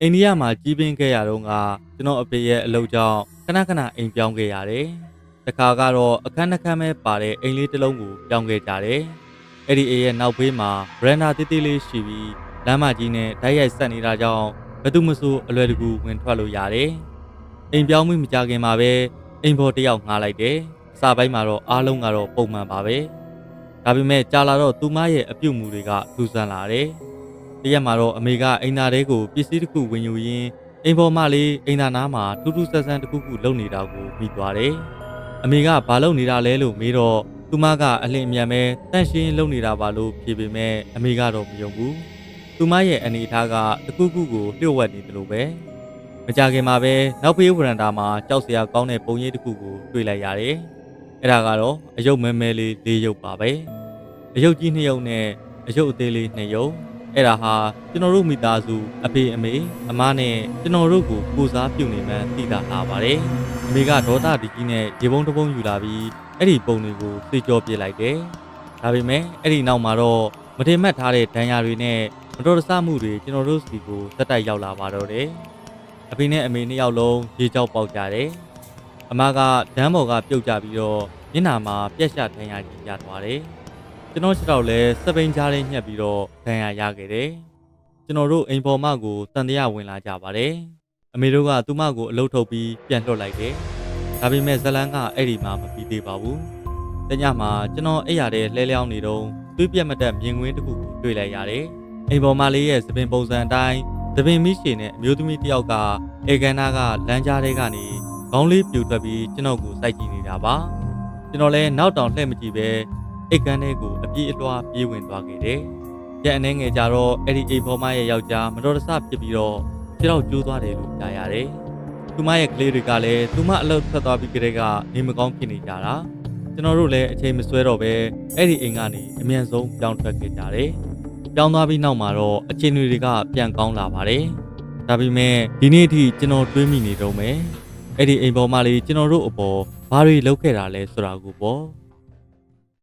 အိန္ဒိယမှာကြီးပင်းခဲ့ရတော့ကကျွန်တော်အဖေရဲ့အလုပ်ကြောင့်ခဏခဏအိမ်ပြောင်းခဲ့ရတယ်။တခါကတော့အခန်းတစ်ခန်းပဲပါတဲ့အိမ်လေးတစ်လုံးကိုပြောင်းခဲ့ကြတယ်။အဲ့ဒီအိမ်ရဲ့နောက်ဘေးမှာဗရန်ဒါတေးသေးလေးရှိပြီးလမ်းမကြီးနဲ့ဓာတ်ရိုက်ဆက်နေတာကြောင့်ဘယ်သူမှမဆိုအလွယ်တကူဝင်ထွက်လို့ရတယ်။အိမ်ပြောင်းမှုမကြခင်မှာပဲအိမ်ပေါ်တစ်ယောက်ငှားလိုက်တယ်။အစပိုင်းမှာတော့အားလုံးကတော့ပုံမှန်ပါပဲ။ဒါပေမဲ့ကြာလာတော့သူမရဲ့အပြုတ်မှုတွေကထူးဆန်းလာတယ်။တရက်မှာတော့အမေကအိမ်သားလေးကိုပစ္စည်းတစ်ခုဝင်ယူရင်းအိမ်ပေါ်မှလေးအိမ်သားနားမှာထူးထူးဆန်းဆန်းတစ်ခုခုလုပ်နေတာကိုမိသွားတယ်။အမေကဘာလုပ်နေတာလဲလို့မေးတော့သူမကအလင်းအမြန်ပဲတန့်ရှင်းလုပ်နေတာပါလို့ဖြေပေမဲ့အမေကတော့မယုံဘူး။သူမရဲ့အနေအထားကတစ်ခုခုကိုလျှို့ဝှက်နေတယ်လို့ပဲ။မကြခင်မှာပဲနောက်ဖေးဝရန်တာမှာကြောက်စရာကောင်းတဲ့ပုံရိပ်တစ်ခုကိုတွေ့လိုက်ရတယ်။အဲ့ဒါကတော့အယုတ်မဲမဲလေး၄ရုပ်ပါပဲ။အယုတ်ကြီး2ရုပ်နဲ့အယုတ်အသေးလေး2ရုပ်အဲ့ဒါဟာကျွန်တော်တို့မိသားစုအဖေအမေအမနဲ့ကျွန်တော်တို့ကိုကိုစားပြုနေမှန်းသိတာလာပါတယ်။အမေကဒေါသဒီကြီးနဲ့ရေပုံးတစ်ပုံးယူလာပြီးအဲ့ဒီပုံတွေကိုသိကြောပြစ်လိုက်တယ်။ဒါပေမဲ့အဲ့ဒီနောက်မှာတော့မထင်မှတ်ထားတဲ့ဒဏ်ရာတွေနဲ့မတော်တဆမှုတွေကျွန်တော်တို့စီကိုစက်တိုက်ရောက်လာပါတော့တယ်။အဖေနဲ့အမေနှစ်ယောက်လုံးရေကြောက်ပေါက်ကြတယ်။အမကဒမ်းပေါ်ကပြုတ်ကြပြီးတော့မျက်နှာမှာပြက်ရှဒဏ်ရာကြီးရသွားတယ်။ကျွန်တော်ခြေထောက်လည်းစပိန်ကြားလေးညှက်ပြီးတော့ဒဏ်ရာရခဲ့တယ်။ကျွန်တော်တို့အိမ်ပေါ်မကိုတန်တရားဝင်လာကြပါတယ်။အမေတို့ကသူမကိုအလုတ်ထုတ်ပြီးပြန်လွှတ်လိုက်တယ်။ဒါပေမဲ့ဇလန်းကအဲ့ဒီမှာမပြီးသေးပါဘူး။တညမှာကျွန်တော်အိပ်ရတဲ့လှဲလျောင်းနေတော့သွေးပြက်မတက်မြင်ကွင်းတစ်ခုကိုတွေ့လိုက်ရတယ်။အိမ်ပေါ်မလေးရဲ့စပင်ပုံစံအတိုင်းစပင်မိရှည်နဲ့အမျိုးသမီးတစ်ယောက်ကအေကန်နာကလမ်းကြားထဲကနေခေါင်းလေးပြူထွက်ပြီးကျွန်တော်ကိုစိုက်ကြည့်နေတာပါ။ကျွန်တော်လည်းနောက်တောင်လှည့်မကြည့်ပဲအိတ်ကန်းထဲကိုအပြေးအလွှားပြေးဝင်သွားခဲ့တယ်။ကြက်အနေငယ်ကြတော့အဲ့ဒီအိမ်ပေါ်မရဲ့ယောက်ျားမတော်တဆဖြစ်ပြီးတော့ခြေတော့ကျိုးသွားတယ်လို့ကြားရတယ်။သူမရဲ့ကလေးတွေကလည်းသူမအလုပ်ထွက်သွားပြီးကြတဲ့ကနေမကောင်းဖြစ်နေကြတာ။ကျွန်တော်တို့လည်းအချိန်မဆွဲတော့ပဲအဲ့ဒီအိမ်ကနေအမြန်ဆုံးပြောင်းထွက်ခဲ့ကြတယ်။ပြောင်းသွားပြီးနောက်မှာတော့အချိန်တွေကပြန်ကောင်းလာပါတယ်။ဒါပေမဲ့ဒီနေ့အထိကျွန်တော်တွေးမိနေတော့မယ်။အဲ့ဒီအိမ်ပေါ်မလေးကျွန်တော်တို့အပေါ်ဘာတွေလုပ်ခဲ့တာလဲဆိုတာကိုပေါ့။